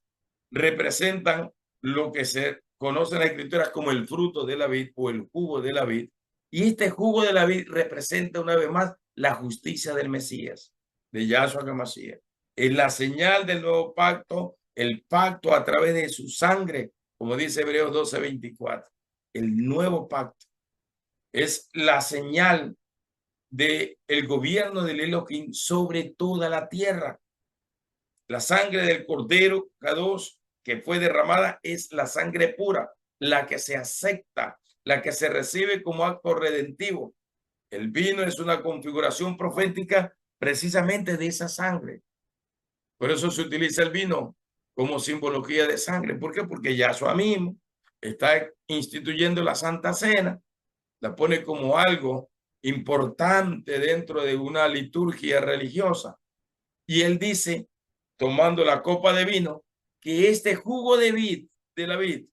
representan lo que se conoce en la escritura como el fruto de la vid o el jugo de la vid. Y este jugo de la vid representa una vez más la justicia del Mesías, de Yahshua HaMashiach. Es la señal del nuevo pacto, el pacto a través de su sangre, como dice Hebreos 12:24. El nuevo pacto es la señal del gobierno del Elohim sobre toda la tierra. La sangre del Cordero Kadosh que fue derramada es la sangre pura, la que se acepta, la que se recibe como acto redentivo. El vino es una configuración profética precisamente de esa sangre. Por eso se utiliza el vino como simbología de sangre. ¿Por qué? Porque Yahshua mismo está instituyendo la Santa Cena, la pone como algo importante dentro de una liturgia religiosa. Y él dice, tomando la copa de vino, que este jugo de la vid,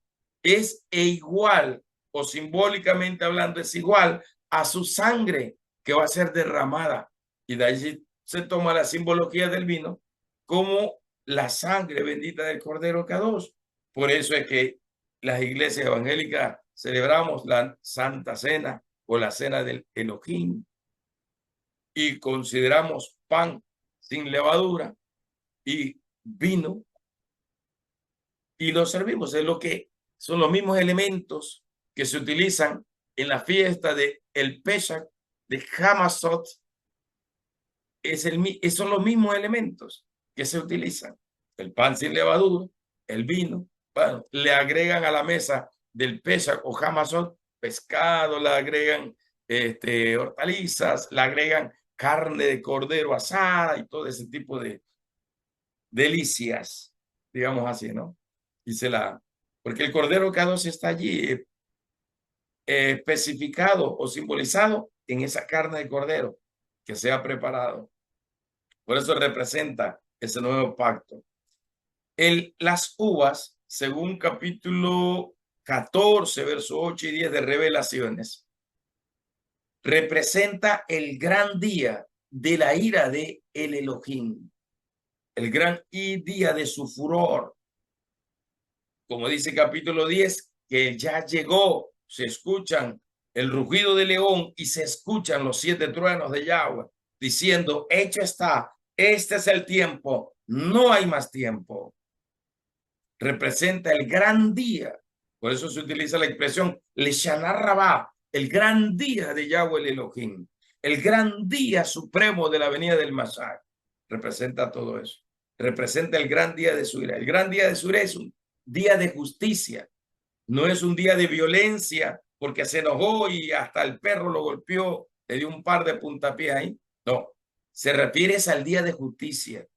es igual, o simbólicamente hablando, es igual a su sangre que va a ser derramada. Y de allí se toma la simbología del vino como la sangre bendita del Cordero Kadosh. Por eso es que las iglesias evangélicas celebramos la Santa Cena o la Cena del Elohim y consideramos pan sin levadura y vino y lo servimos. Es lo que son los mismos elementos que se utilizan en la fiesta de el Pesach de Hamasot son los mismos elementos que se utilizan. El pan sin levadura, el vino, bueno, le agregan a la mesa del Pesach o Hamasot pescado, le agregan hortalizas, le agregan carne de cordero asada y todo ese tipo de delicias, digamos así, ¿no? Porque el cordero cada dos está allí especificado o simbolizado en esa carne de cordero que se ha preparado. Por eso representa ese nuevo pacto. Las uvas, según capítulo 14, verso 8 y 10 de Revelaciones, representa el gran día de la ira de el Elohim, el gran día de su furor. Como dice capítulo 10, que ya llegó, se escuchan el rugido del león y se escuchan los 7 truenos de Yahweh, diciendo, hecho está, este es el tiempo, no hay más tiempo. Representa el gran día, por eso se utiliza la expresión Leshaná Rabá, el gran día de Yahweh el Elohim, el gran día supremo de la venida del Mashiach. Representa todo eso, representa el gran día de su ira. El gran día de su ira es un día de justicia, no es un día de violencia porque se enojó y hasta el perro lo golpeó, le dio un par de puntapiés ahí. No, se refiere al día de justicia.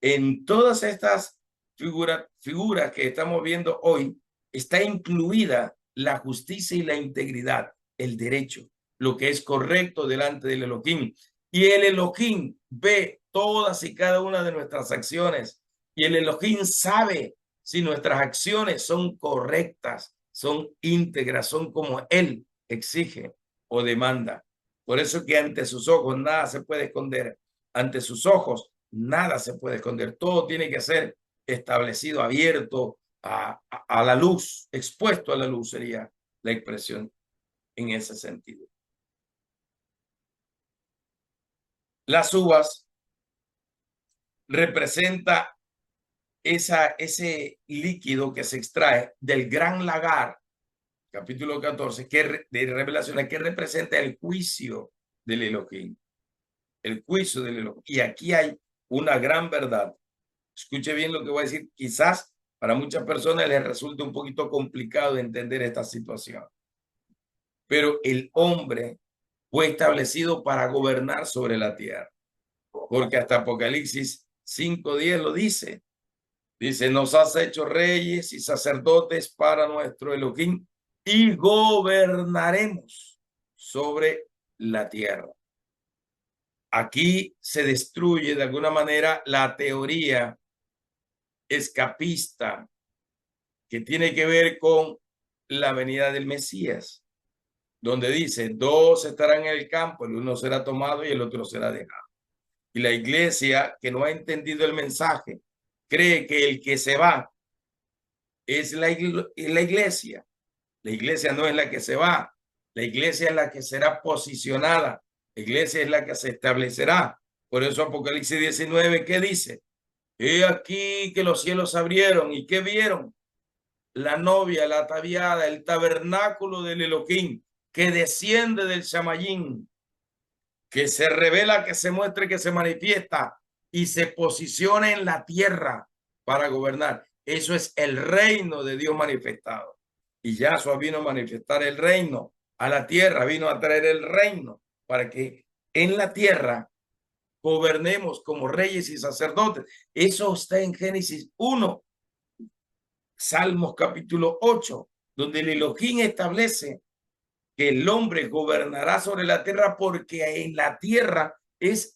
En todas estas figuras que estamos viendo hoy está incluida la justicia y la integridad, el derecho, lo que es correcto delante del Elohim. Y el Elohim ve todas y cada una de nuestras acciones y el Elohim sabe si nuestras acciones son correctas, son íntegras, son como Él exige o demanda. Por eso que ante sus ojos nada se puede esconder. Ante sus ojos nada se puede esconder. Todo tiene que ser establecido, abierto a la luz, expuesto a la luz sería la expresión en ese sentido. Las uvas representa ese líquido que se extrae del gran lagar, capítulo 14, de Revelaciones, que representa el juicio del Elohim. El juicio del Elohim. Y aquí hay una gran verdad. Escuche bien lo que voy a decir. Quizás para muchas personas les resulte un poquito complicado entender esta situación. Pero el hombre fue establecido para gobernar sobre la tierra. Porque hasta Apocalipsis 5:10 lo dice. Dice, nos has hecho reyes y sacerdotes para nuestro Elohim y gobernaremos sobre la tierra. Aquí se destruye de alguna manera la teoría escapista que tiene que ver con la venida del Mesías, donde dice, dos estarán en el campo, el uno será tomado y el otro será dejado. Y la iglesia que no ha entendido el mensaje cree que el que se va es la iglesia. La iglesia no es la que se va, la iglesia es la que será posicionada, la iglesia es la que se establecerá. Por eso Apocalipsis 19, ¿qué dice? He aquí que los cielos se abrieron y ¿qué vieron? La novia, la ataviada, el tabernáculo del Elohim, que desciende del Shamayín, que se revela, que se muestre, que se manifiesta y se posiciona en la tierra para gobernar. Eso es el reino de Dios manifestado. Y Yahshua vino a manifestar el reino a la tierra, vino a traer el reino para que en la tierra gobernemos como reyes y sacerdotes. Eso está en Génesis 1, Salmos capítulo 8, donde el Elohim establece que el hombre gobernará sobre la tierra porque en la tierra es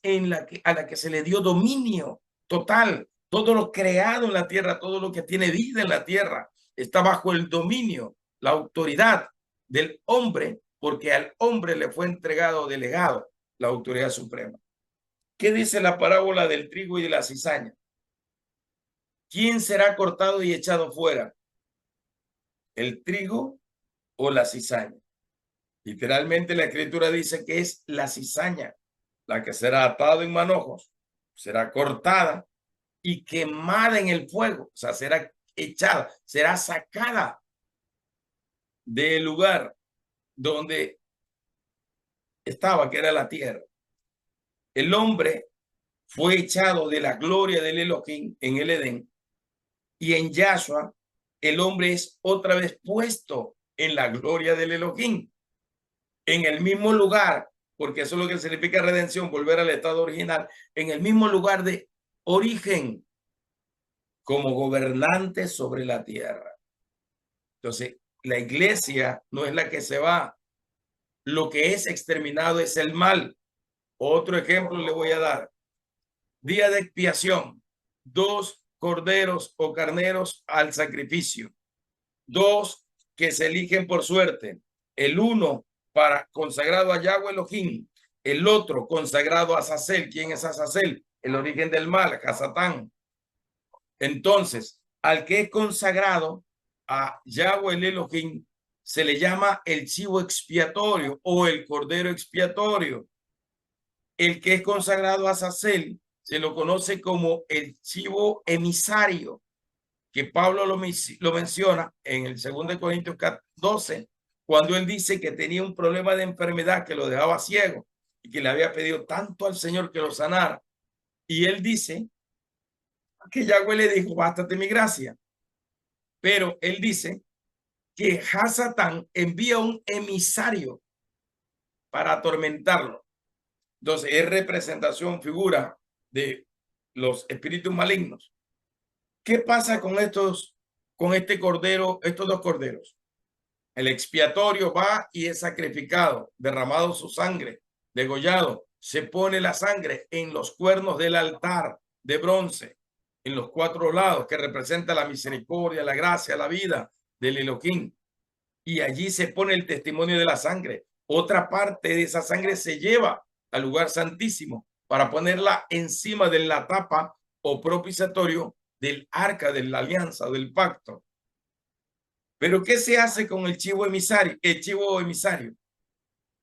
a la que se le dio dominio total. Todo lo creado en la tierra, todo lo que tiene vida en la tierra, está bajo el dominio, la autoridad del hombre, porque al hombre le fue entregado, delegado, la autoridad suprema. ¿Qué dice la parábola del trigo y de la cizaña? ¿Quién será cortado y echado fuera? ¿El trigo o la cizaña? Literalmente la escritura dice que es la cizaña la que será atada en manojos, será cortada y quemada en el fuego, o sea, será echada, será sacada del lugar donde estaba, que era la tierra. El hombre fue echado de la gloria del Elohim en el Edén, y en Yahshua el hombre es otra vez puesto en la gloria del Elohim, en el mismo lugar, porque eso es lo que significa redención, volver al estado original, en el mismo lugar de origen, como gobernante sobre la tierra. Entonces, la iglesia no es la que se va, lo que es exterminado es el mal. Otro ejemplo le voy a dar. Día de expiación, 2 corderos o carneros al sacrificio, 2 que se eligen por suerte, el uno para consagrado a Yahweh Elohim, el otro consagrado a Azazel. ¿Quién es Azazel? El origen del mal, Hasatán. Entonces, al que es consagrado a Yahweh el Elohim se le llama el chivo expiatorio o el cordero expiatorio. El que es consagrado a Azazel se lo conoce como el chivo emisario, que Pablo lo menciona en el 2 Corintios 12, cuando él dice que tenía un problema de enfermedad que lo dejaba ciego y que le había pedido tanto al Señor que lo sanara. Y él dice que Yahweh le dijo, bástate mi gracia. Pero él dice que Hasatán envía un emisario para atormentarlo. Entonces es representación, figura de los espíritus malignos. ¿Qué pasa con este cordero, estos 2 corderos? El expiatorio va y es sacrificado, derramado su sangre, degollado. Se pone la sangre en los cuernos del altar de bronce, en los 4 lados, que representa la misericordia, la gracia, la vida del Elohim. Y allí se pone el testimonio de la sangre. Otra parte de esa sangre se lleva al lugar santísimo para ponerla encima de la tapa o propiciatorio del arca de la alianza, del pacto. Pero ¿qué se hace con el chivo emisario?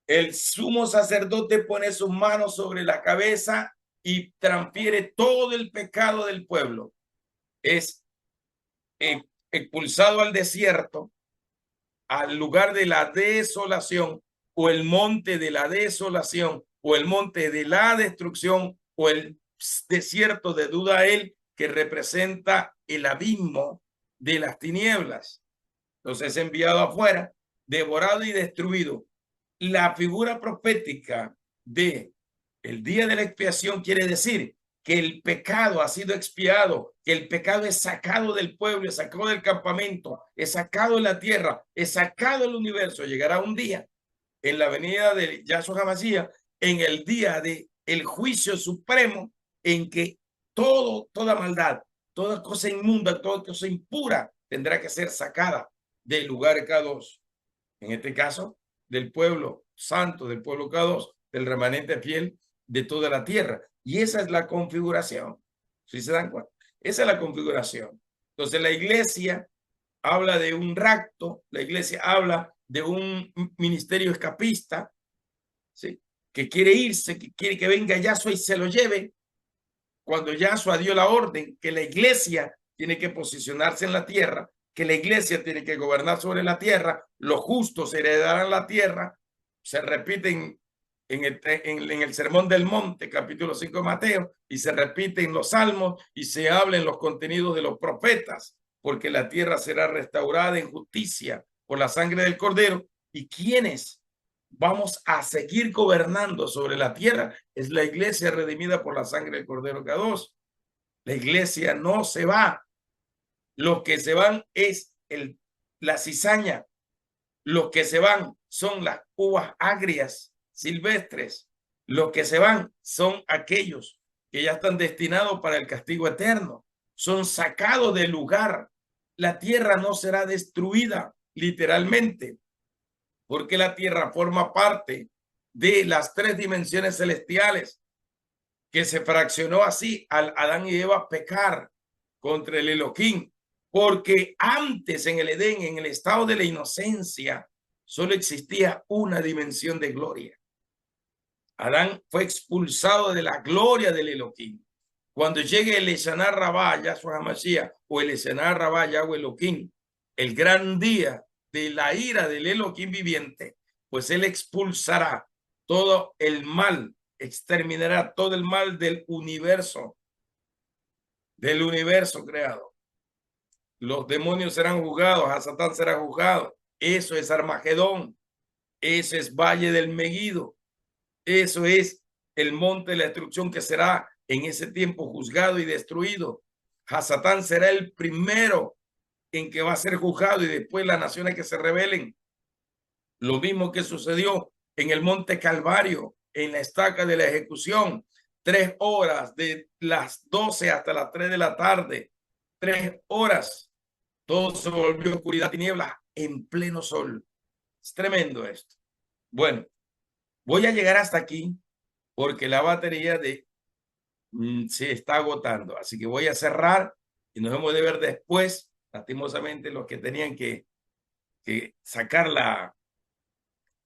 El sumo sacerdote pone sus manos sobre la cabeza y transfiere todo el pecado del pueblo. Es expulsado al desierto, al lugar de la desolación, o el monte de la desolación, o el monte de la destrucción, o el desierto de Dudael, que representa el abismo de las tinieblas. Entonces es enviado afuera, devorado y destruido. La figura profética de el día de la expiación quiere decir que el pecado ha sido expiado, que el pecado es sacado del pueblo, es sacado del campamento, es sacado de la tierra, es sacado del universo. Llegará un día en la venida de Yahshua HaMashiach, en el día de el juicio supremo, en que toda maldad, toda cosa inmunda, toda cosa impura tendrá que ser sacada del lugar K2, en este caso del pueblo santo, del pueblo K2, del remanente fiel de toda la tierra. Y esa es la configuración, ¿sí se dan cuenta? Esa es la configuración. Entonces la iglesia habla de un rapto, la iglesia habla de un ministerio escapista, ¿sí? Que quiere irse, que quiere que venga Yahshua y se lo lleve, cuando Yahshua dio la orden que la iglesia tiene que posicionarse en la tierra, que la iglesia tiene que gobernar sobre la tierra, los justos heredarán la tierra. Se repiten en el Sermón del Monte, capítulo 5 de Mateo, y se repite en los Salmos, y se habla en los contenidos de los profetas, porque la tierra será restaurada en justicia por la sangre del Cordero. ¿Y quiénes vamos a seguir gobernando sobre la tierra? Es la iglesia redimida por la sangre del Cordero K2. La iglesia no se va. Los que se van es la cizaña. Los que se van son las uvas agrias silvestres. Los que se van son aquellos que ya están destinados para el castigo eterno. Son sacados del lugar. La tierra no será destruida literalmente, porque la tierra forma parte de las 3 dimensiones celestiales, que se fraccionó así al Adán y Eva pecar contra el Elohim, porque antes en el Edén, en el estado de la inocencia, solo existía una dimensión de gloria. Adán fue expulsado de la gloria del Elohim. Cuando llegue el Eshaná Rabá, Yahshua HaMashiach, o el Eshaná Rabá, Yahweh Elohim, el gran día de la ira del Elohim viviente, pues él expulsará todo el mal, exterminará todo el mal del universo creado. Los demonios serán juzgados, a Satán será juzgado. Eso es Armagedón, eso es Valle del Megido, eso es el monte de la destrucción que será en ese tiempo juzgado y destruido. Hasatán será el primero en que va a ser juzgado y después las naciones que se rebelen. Lo mismo que sucedió en el monte Calvario, en la estaca de la ejecución. 3 horas, de las 12 hasta las 3 de la tarde. 3 horas. Todo se volvió oscuridad, tiniebla en pleno sol. Es tremendo esto. Bueno, voy a llegar hasta aquí porque la batería se está agotando. Así que voy a cerrar y nos vemos de ver después. Lastimosamente, los que tenían que sacar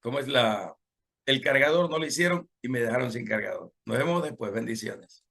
¿cómo es el cargador? No lo hicieron y me dejaron sin cargador. Nos vemos después. Bendiciones.